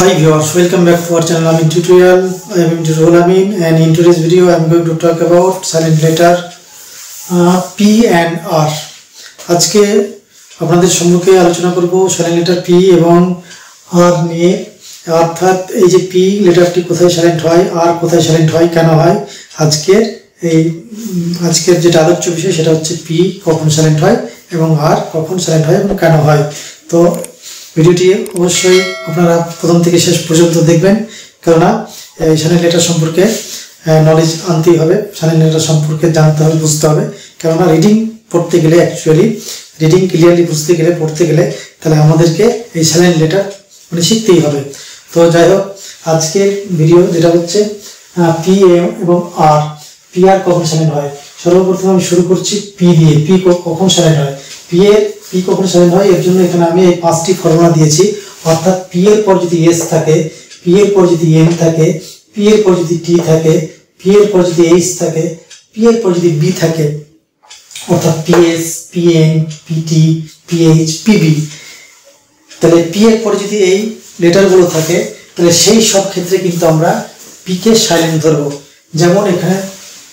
Hi viewers, welcome back to our channel Amin Tutorial. I am Imtizul Amin, and in today's video I am going to talk about silent letter P and R. আজকে আপনাদের সম্মুখে আলোচনা করব silent letter P এবং R নিয়ে, অর্থাৎ এই যে P লেটারটি কোথায় সাইলেন্ট হয়, R কোথায় সাইলেন্ট হয়, কেন হয়। আজকের যেটা আলোচ্য বিষয় সেটা হচ্ছে P কখন সাইলেন্ট হয় এবং R কখন সাইলেন্ট হয় এবং কেন হয়। তো ভিডিওটি অবশ্যই আপনারা প্রথম থেকে শেষ পর্যন্ত দেখবেন, কেননা সাইলেন্ট লেটার সম্পর্কে নলেজ আনতেই হবে, সাইলেন্ট লেটার সম্পর্কে জানতে হবে, বুঝতে হবে। কেননা রিডিং পড়তে গেলে, অ্যাকচুয়ালি রিডিং ক্লিয়ারলি বুঝতে গেলে, পড়তে গেলে তাহলে আমাদেরকে এই সাইলেন্ট লেটার শিখতেই হবে। তো যাই হোক, আজকের ভিডিও যেটা হচ্ছে পি এবং আর, পি আর কখন সাইলেন্ট হয়। সর্বপ্রথম আমি শুরু করছি পি দিয়ে। পি কখন সাইলেন্ট হয়, পি কখন সাইলেন্ট হয়, এর জন্য এখানে আমি এই 5টি ফর্মুলা দিয়েছি। অর্থাৎ পি এর পর যদি এস থাকে, পি এর পর যদি এন থাকে, পি এর পর যদি টি থাকে, পি এর পর যদি এইচ থাকে, পি এর পর যদি বি থাকে, অর্থাৎ PS, PN, PT, PH, PB, তাহলে পি এর পর যদি এই লেটারগুলো থাকে তাহলে সেই সব ক্ষেত্রে কিন্তু আমরা পি কে সাইলেন্ট ধরবো। যেমন এখানে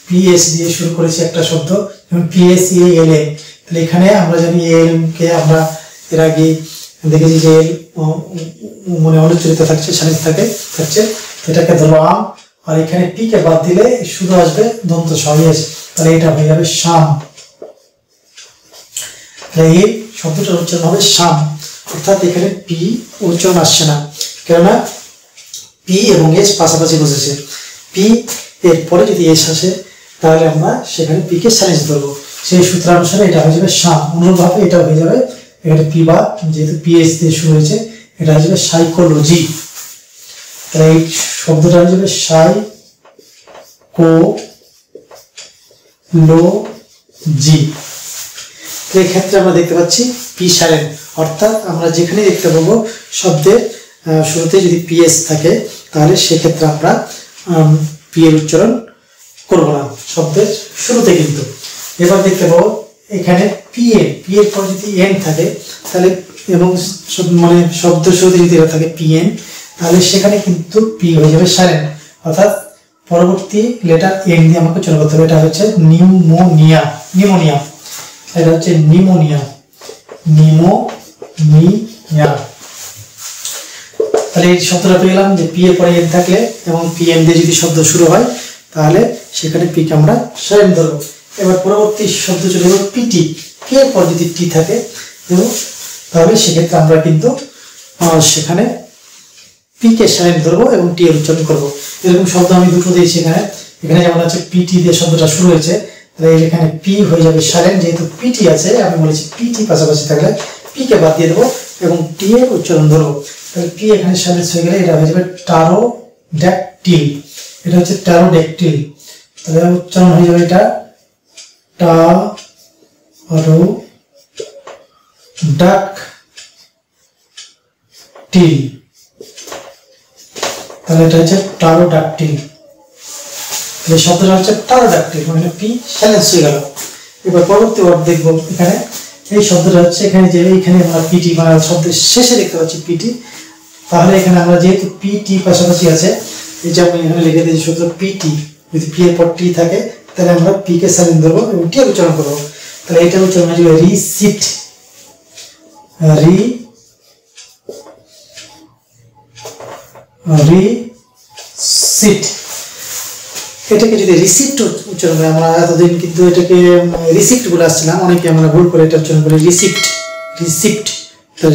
পিএস দিয়ে শুরু করেছি একটা শব্দ, যেমন পিএস এল এম, তাহলে এখানে আমরা জানি এল কে আমরা এর আগে দেখেছি যে মনে অনুচ্চারিত থাকছে, সাইলেন্ট থাকছে, এটাকে ধরবো আম। আর এখানে পি কে বাদ দিলে শুধু আসবে দন্ত স, তাহলে এটা হয়ে যাবে শাম। তাহলে এই শব্দটার উচ্চারণ হবে শাম, অর্থাৎ এখানে পি উচ্চারণ আসছে না, কেননা পি এবং এস পাশাপাশি বসেছে। পি এর পরে যদি এস আসে তাহলে আমরা সেখানে পি কে সাইলেন্ট ধরবো, সেই সূত্রানুসারে এটা হয়ে যাবে শাম। অনুরূপভাবে এটা হয়ে যাবে, এখানে পি বা যেহেতু পিএস দিয়ে শুরু হয়েছে, এটা হয়ে যাবে সাইকোলজি। তাহলে এই শব্দটা হয়ে যাবে সাইকোলজি। এই ক্ষেত্রে আমরা দেখতে পাচ্ছি পি সাইলেন্ট, অর্থাৎ আমরা যেখানে দেখতে পাবো শব্দের শুরুতে যদি পিএস থাকে তাহলে সেক্ষেত্রে আমরা পি এর উচ্চারণ করবো না শব্দের শুরুতে। কিন্তু এবার দেখতে পাবো এখানে পি এর পর যদি এন থাকে তাহলে, এবং মানে শব্দ শুরুতে যদি এটা থাকে পিএন, তাহলে সেখানে কিন্তু পি হয়ে যাবে সাইলেন্ট, অর্থাৎ পরবর্তী লেটার এন দিয়ে আমাকে উচ্চারণ করতে হবে। এটা হচ্ছে নিউমোনিয়া, এটা হচ্ছে নিউমোনিয়া। তাহলে এই শব্দটা পেলাম যে পি এর পরে এন থাকলে এবং পি এন দিয়ে যদি শব্দ শুরু হয় তাহলে সেখানে পি কে আমরা সাইলেন্ট ধরবো। এবার পরবর্তী শব্দ চলে যাবে পিটি, পি এর পর যদি টি থাকে তাহলে সেক্ষেত্রে আমরা কিন্তু সেখানে পি কে সাইলেন্ট ধরবো এবং টি এর উচ্চারণ করবো। এরকম শব্দ আমি দুটো দিয়েছি এখানে যেমন আছে পিটি দিয়ে শব্দটা শুরু হয়েছে, তাহলে এখানে পি হয়ে যাবে সাইলেন্ট, যেহেতু পিটি আছে আমি বলেছি পিটি পাশাপাশি থাকলে পি কে বাদ দিয়ে দেবো এবং টি এর উচ্চারণ ধরবো। তাহলে পি এখানে সাইলেন্ট হয়ে গেলে এটা হয়ে যাবে টারোড্যাকটিল, এটা হচ্ছে টারোড্যাকটিল। তাহলে উচ্চারণ হয়ে যাবে এটা টারোডাকটিল, তাহলে এটা হচ্ছে টারোডাকটিল। এই শব্দটা হচ্ছে টারোডাকটিল, মানে পি সাইলেন্স হয়ে গেল। এবার পরবর্তী ওয়ার্ড দেখবো, এখানে এই শব্দটা হচ্ছে এখানে যে এইখানে আমরা পিটি মানে শব্দের শেষে দেখতে পাচ্ছি পিটি, তাহলে এখানে আমরা যেহেতু পিটি পাশাপাশি আছে, এই যে আমি এখানে লিখে দিয়েছি শব্দ পিটি, যদি পি এর পর টি থাকে তাহলে আমরা পি কে সাইলেন্ট ধরবো এবং টি এর উচ্চারণ করবো। তাহলে এটা উচ্চারণ হয়ে যাবে রিসিট, রিসিট। এটাকে যদি রিসিপ্ট উচ্চারণ করে, আমরা এতদিন কিন্তু এটাকে রিসিপ্ট বলে আসছিলাম, অনেকে আমরা ভুল করে এটা উচ্চারণ করি রিসিপ্ট।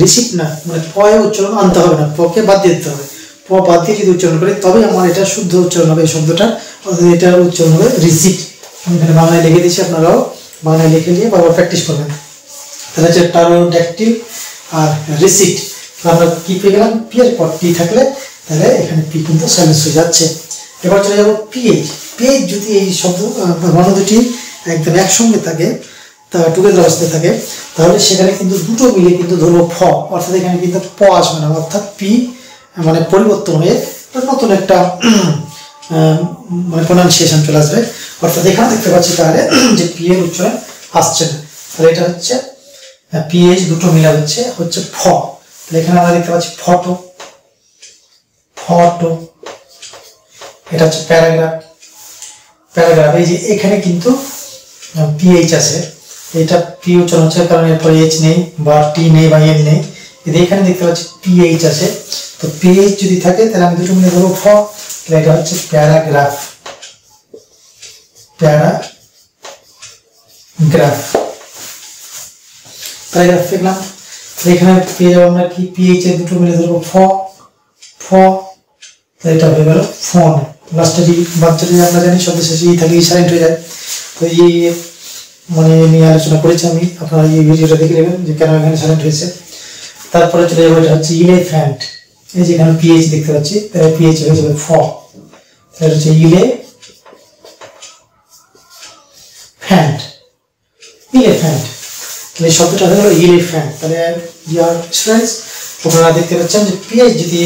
রিসিপ্ট না, মানে প এ উচ্চারণ আনতে হবে না, প কে বাদ দিয়ে দিতে হবে। প বাদ দিয়ে যদি উচ্চারণ করি তবে আমার এটা শুদ্ধ উচ্চারণ হবে এই শব্দটা, অর্থাৎ এটার উচ্চারণ হবে রিসিপ্ট। আমি এখানে বাংলায় লিখে দিচ্ছি, আপনারাও বাংলায় লিখে নিয়ে বারবার প্র্যাকটিস করবেন। তাহলে হচ্ছে টারোড্যাকটিল আর রিসিপ্ট। আমরা কি পেয়ে গেলাম, পি এর পর টি থাকলে তাহলে এখানে পি কিন্তু সাইলেন্স হয়ে যাচ্ছে। এবার চলে যাবো পিএইচ। পিএইচ যদি এই শব্দ বর্ণ দুটি একদম একসঙ্গে থাকে, তা টুগেদার অবস্থায় থাকে, তাহলে সেখানে কিন্তু দুটো মিলে কিন্তু ধরবো ফ, অর্থাৎ এখানে কিন্তু প আসবে না, অর্থাৎ পি মানে পরিবর্তন হয়ে নতুন একটা মানে প্রোনাউন্সিয়েশন চলে আসবে। অর্থাৎ এখানে দেখতে পাচ্ছি তাহলে যে পি এর উচ্চারণ আসছে না, তাহলে এটা হচ্ছে পিএইচ দুটো মিলা হচ্ছে ফ। তাহলে এখানে আমরা দেখতে পাচ্ছি ফটো, ফটো, এটা হচ্ছে প্যারাগ্রাফ। প্যারাগ্রাফ এই যে এখানে কিন্তু পিএইচ আছে, এটা পি উচ্চারণ হচ্ছে কারণ এরপরে এইচ নেই বা টি নেই বা এন নেই, কিন্তু এখানে দেখতে পাচ্ছি পিএইচ আছে। তো পিএইচ যদি থাকে তাহলে আমি দুটো মিলে ধরবো ফ, তাহলে এটা হচ্ছে প্যারাগ্রাফ। প্যারাগ্রাফ প্যারাগ্রাফ লিখলাম। এখানে পেয়ে যাবো আমরা কি পিএইচ এর দুটো মিলে ধরবো ফ, ফ, এটা হয়ে গেল ফোন। লাস্টে যে বাচ্চাটি আমরা জানি শব্দ শেষে ই থাকে, সাইলেন্ট হয়ে যায়। তো এই মানে নিয়ে আলোচনা করেছি আমি, আপনারা এই ভিডিওটা দেখে নেবেন যে কেন এখানে সাইলেন্ট হয়েছে। তারপরে চলে যাবো, এটা হচ্ছে ইলেফ্যান্ট। এই যে এখানে পিএইচ দেখতে পাচ্ছি, তাহলে পিএইচ হয়ে যাবে ফ, তাহলে হচ্ছে ইলেফ্যান্ট। ইলেফ্যান্ট, তাহলে শব্দটা হয়ে গেল ইলেফ্যান্ট। তাহলে ডিয়ার স্টুডেন্টস, আপনারা দেখতে পাচ্ছেন যে পিএইচ যদি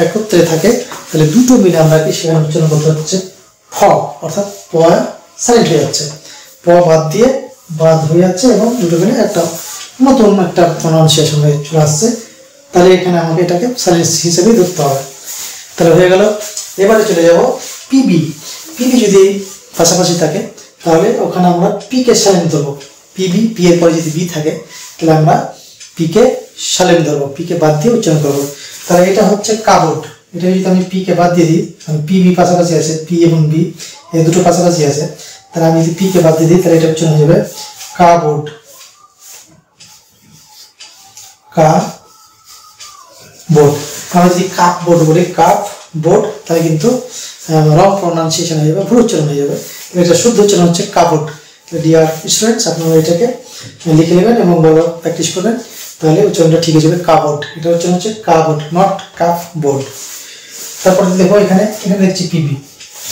একত্রে থাকে তাহলে দুটো মিলে আমরা কি সেখানে উচ্চারণ করতে হচ্ছে ফ, অর্থাৎ প সাইলেন্ট হয়ে যাচ্ছে, প বাদ দিয়ে বাদ হয়ে যাচ্ছে এবং দুটো মিলে একটা নতুন একটা প্রনাউন্সিয়েশন হয়ে চলে আসছে। তাহলে এখানে আমাকে এটাকে সাইলেন্স হিসেবেই ধরতে হবে। তাহলে হয়ে গেল। এবারে চলে যাব পিবি। পিবি যদি পাশাপাশি থাকে তাহলে ওখানে আমরা পি কে সাইলেন্ট ধরবো। পিবি, পি এর পরে যদি বি থাকে তাহলে আমরা পি কে সাইলেন্ট ধরবো, পি কে বাদ দিয়ে উচ্চারণ করবো। তাহলে এটা হচ্ছে কাবোর্ড। এটা যদি আমি পি কে বাদ দিয়ে দিই, পিবি পাশাপাশি আছে, পি এবং বি এই দুটো পাশাপাশি আছে, তাহলে আমি যদি পি কে বাদ দিয়ে দিই তাহলে এটা উচ্চারণ হয়ে যাবে কাবোর্ড। কাপবোর্ড। আমরা যদি কাপ বোর্ড বলি, কাপ বোর্ড, তাহলে কিন্তু রং প্রনাউন্সিয়েশন হয়ে যাবে, ভুল উচ্চারণ হয়ে যাবে। এটা শুদ্ধ উচ্চারণ হচ্ছে কাপবোর্ড। ডিয়ার স্টুডেন্টস, আপনারা এটাকে লিখে নেবেন এবং ভালো প্র্যাকটিস করবেন, তাহলে উচ্চারণটা ঠিক হয়ে যাবে কাপবোর্ড। এটা উচ্চারণ হচ্ছে কাপবোর্ড, নট কাপ বোর্ড। তারপরে দেখো এখানে দেখছি পিবি,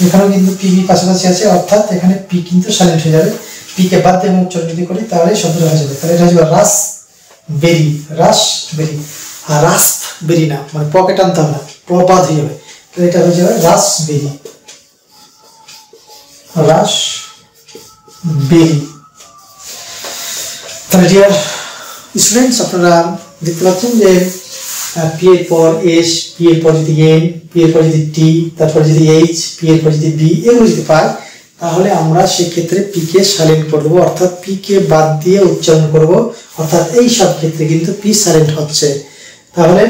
এখানেও কিন্তু পিবি পাশাপাশি আছে, অর্থাৎ এখানে পি কিন্তু সাইলেন্ট হয়ে যাবে। পি কে বাদ দিয়ে উচ্চারণ যদি করি তাহলে শব্দটা হয়ে যাবে। তাহলে এটা হয়ে যাবে রাস বেরি, রাস বেরি। আর রাস্প বেরি না, মানে পকে টানতে হবে না, প বাদ হয়ে যাবে, তাহলে এটা হয়ে যাবে রাস বেরি, রাস বেরি। তাহলে ডিয়ার স্টুডেন্টস, আপনারা দেখতে পাচ্ছেন যে পি এর পর এস, পি এর পর যদি এন, পি এর পর যদি টি, তারপর যদি এইচ, পি এর পর যদি বি, এগুলো যদি পাই তাহলে আমরা সেক্ষেত্রে পি কে সাইলেন্ট করে দেবো, অর্থাৎ পি কে বাদ দিয়ে উচ্চারণ করব, অর্থাৎ এই সব ক্ষেত্রে কিন্তু পি সাইলেন্ট হচ্ছে। তাহলে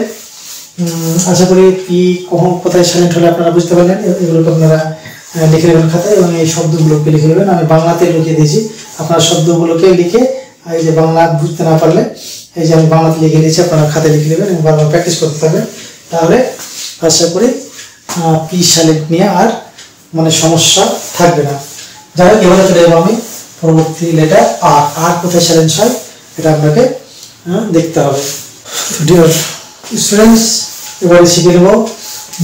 আশা করি পি কখন কোথায় সাইলেন্ট হলে আপনারা বুঝতে পারলেন। এগুলোকে আপনারা লিখে নেবেন খাতায় এবং এই শব্দগুলোকে লিখে নেবেন। আমি বাংলাতে লিখে দিয়েছি, আপনারা শব্দগুলোকে লিখে, এই যে বাংলা বুঝতে না পারলে এই যে আমি বাংলাতে লিখে দিয়েছি, আপনারা খাতায় লিখে নেবেন এবং বারবার প্র্যাকটিস করতে থাকবেন। তাহলে আশা করি পি সাইলেন্ট নিয়ে আর মানে সমস্যা থাকবে না। যাই হোক, এবারে চলে যাবো আমি পরবর্তী লেটার আর। আর কোথায় সাইলেন্ট হয় এটা আপনাকে দেখতে হবে। ডিয়ার স্টুডেন্টস, এবারে শিখে নেব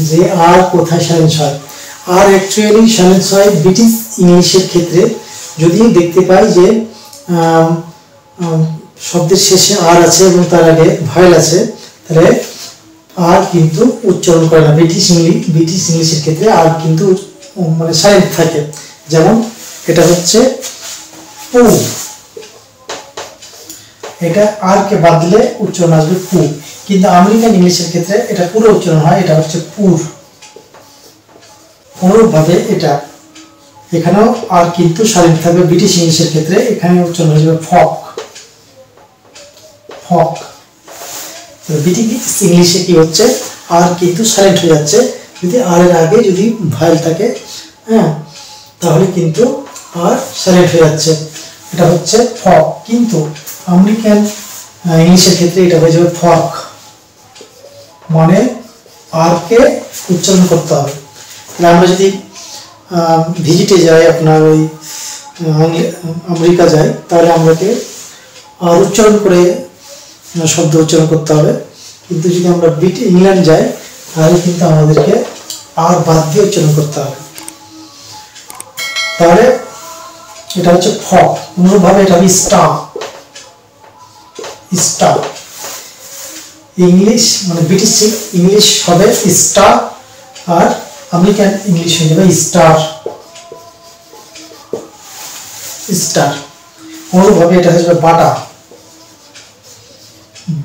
যে আর কোথায় সাইলেন্ট হয়। আর অ্যাকচুয়ালি সাইলেন্স হয় ব্রিটিশ ইংলিশের ক্ষেত্রে। যদি দেখতে পাই যে শব্দের শেষে আর আছে এবং তার আগে ভয়েল আছে, তাহলে আর কিন্তু উচ্চারণ করে না। ব্রিটিশ ইংলিশের ক্ষেত্রে আর কিন্তু মানে সাইলেন্ট থাকে। যেমন এটা হচ্ছে পু, এটা আর কে বাদ দিলে উচ্চারণ আসবে পু, কিন্তু আমেরিকান ইংলিশের ক্ষেত্রে এটা পুরো উচ্চারণ হয়, এটা হচ্ছে পুর। অনুরূপভাবে এটা এখানেও আর কিন্তু সাইলেন্ট থাকবে ব্রিটিশ ইংলিশের ক্ষেত্রে, এখানে উচ্চারণ হয়ে যাবে ফক, ফক। ব্রিটিশ ইংলিশে কি হচ্ছে, আর কিন্তু সাইলেন্ট হয়ে যাচ্ছে। যদি আর এর আগে যদি ভয়েল থাকে, হ্যাঁ, তাহলে কিন্তু আর সাইলেন্ট হয়ে যাচ্ছে, এটা হচ্ছে ফক। কিন্তু আমেরিকান ইংলিশের ক্ষেত্রে এটা হয়ে যাবে ফক, মানে আর কে উচ্চারণ করতে হবে। তাহলে আমরা যদি ভিজিটে যাই, আপনার ওই আমেরিকা যাই, তাহলে আমাকে আর উচ্চারণ করে শব্দ উচ্চারণ করতে হবে। কিন্তু যদি আমরা ইংল্যান্ড যাই তাহলে কিন্তু আমাদেরকে আর বাদ দিয়ে উচ্চারণ করতে হবে। তাহলে এটা হচ্ছে ফক। অনুরূপভাবে এটা হবে স্টার, স্টার। ইংলিশ মানে ব্রিটিশ ইংলিশ হবে স্টার আর আমেরিকান ইংলিশ হয়ে যাবে স্টার, স্টার। অনুরূপভাবে এটা হয়ে যাবে বাটা,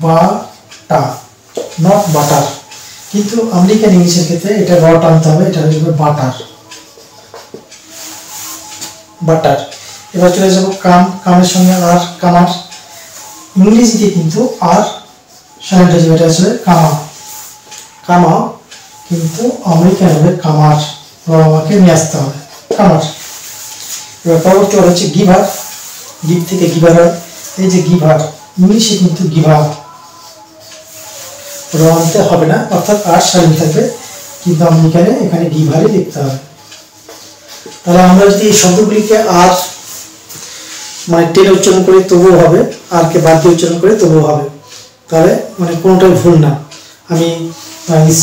বাটা, নট বাটার। কিন্তু আমেরিকান ইংলিশের ক্ষেত্রে এটা র টানতে হবে, এটা হয়ে যাবে বাটার, বাটার। এবার চলে যাবো কাম, কামের সঙ্গে আর, কামার। ইংরেজিতে কিন্তু আর সাইলেন্ট হয়ে যাবে, এটা আসলে কামা, কামা, কিন্তু আমেরিকান হবে কামার, আমাকে নিয়ে আসতে হবে কামার। এবার পরবর্তী ওয়ার্ড হচ্ছে গিভার, গিভ থেকে গিভার হয়, এই যে গিভার, ইংলিশে কিন্তু গিভার আনতে হবে না, অর্থাৎ আর সাইলেন্ট থাকবে, কিন্তু আমেরিকানে এখানে গিভারই লিখতে হবে। তাহলে আমরা যদি এই শব্দগুলিকে আর মানে টেনে উচ্চারণ করি তবুও হবে, আর কে বাদ দিয়ে উচ্চারণ করি তবুও হবে, তাহলে মানে কোনোটাই ভুল না। আমি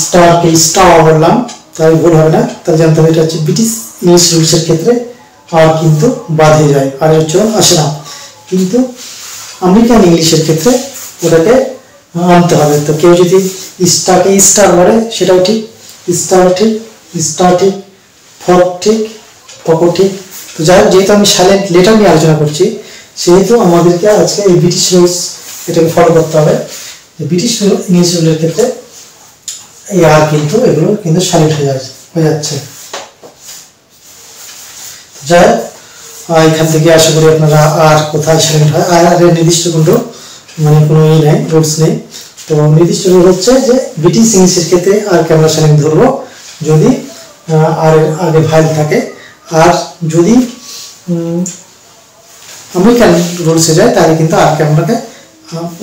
স্টারকে স্টার বললাম, তাহলে ভুল হবে না। তাহলে জানতে হবে এটা হচ্ছে ব্রিটিশ ইংলিশ রুলসের ক্ষেত্রে আর কিন্তু বাদ হয়ে যায়, আর উচ্চারণ আসে না, কিন্তু আমেরিকান ইংলিশের ক্ষেত্রে ওটাকে আনতে হবে। তো কেউ যদি স্টারকে স্টার বলে সেটাও ঠিক, স্টার ঠিক, স্টার ঠিক, ফক ঠিক, ফকও ঠিক। তো যাই হোক, যেহেতু আমি সাইলেন্ট লেটার নিয়ে আলোচনা করছি, সেহেতু আমাদেরকে আজকে এই ব্রিটিশ রুলস এটাকে ফলো করতে হবে। ব্রিটিশ ইংলিশ রুলের ক্ষেত্রে এই আর কিন্তু এগুলো কিন্তু সাইলেন্ট হয়ে যাচ্ছে। যাই হোক, এখান থেকে আশা করি আপনারা আর কোথায় সাইলেন্ট হয়, আর এর নির্দিষ্ট কোনো মানে কোনো ই নেই, রুলস নেই। তো নির্দিষ্ট রুল হচ্ছে যে ব্রিটিশ ইংলিশের ক্ষেত্রে আর কে আমরা সাইলেন্ট ধরবো যদি আর এর আগে ভাইল থাকে, আর যদি আমেরিকান রুলসে যায় তাহলে কিন্তু আর কে আপনাকে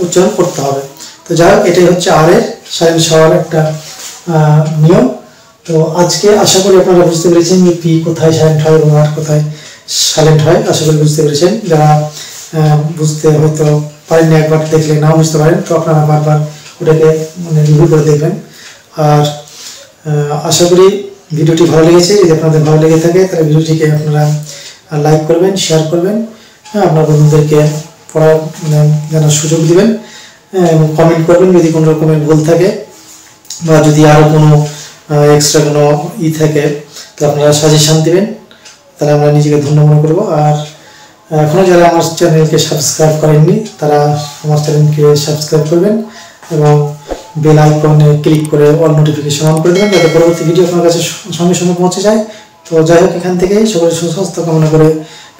উচ্চারণ করতে হবে। তো যাই হোক, এটাই হচ্ছে আর এর সাইলেন্ট হওয়ার একটা নিয়ম। তো আজকে আশা করি আপনারা বুঝতে পেরেছেন যে পি কোথায় সাইলেন্ট হয় এবং আর কোথায় সাইলেন্ট হয়, আশা করি বুঝতে পেরেছেন। যারা বুঝতে হয়তো পারেন না, একবার দেখলে নাও বুঝতে পারেন, তো আপনারা বারবার ওটাকে মানে রিভিউ করে দেখবেন। আর আশা করি ভিডিওটি ভালো লেগেছে। যদি আপনাদের ভালো লেগে থাকে তাহলে ভিডিওটিকে আপনারা লাইক করবেন, শেয়ার করবেন, হ্যাঁ, আপনার বন্ধুদেরকে পড়ার মানে জানার সুযোগ দিবেন, এবং কমেন্ট করবেন যদি কোনো রকমের ভুল থাকে বা যদি আরও কোনো এক্সট্রা কোনো থাকে তো আপনারা সাজেশন দিবেন, তাহলে আমরা নিজেকে ধন্য মনে করবো। আর এখনও যারা আমার চ্যানেলকে সাবস্ক্রাইব করেননি তারা আমার চ্যানেলকে সাবস্ক্রাইব করবেন এবং বেল আইকনে ক্লিক করে অল নোটিফিকেশন অন করে দেবেন, যাতে পরবর্তী ভিডিও আপনার কাছে সঙ্গে সঙ্গে পৌঁছে যায়। তো যাই হোক, এখান থেকে সকলের সুস্বাস্থ্য কামনা করে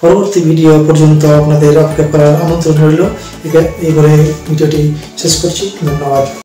পরবর্তী ভিডিও পর্যন্ত আপনাদের অপেক্ষা করার আমন্ত্রণ রইল। এই বলে ভিডিওটি শেষ করছি। ধন্যবাদ।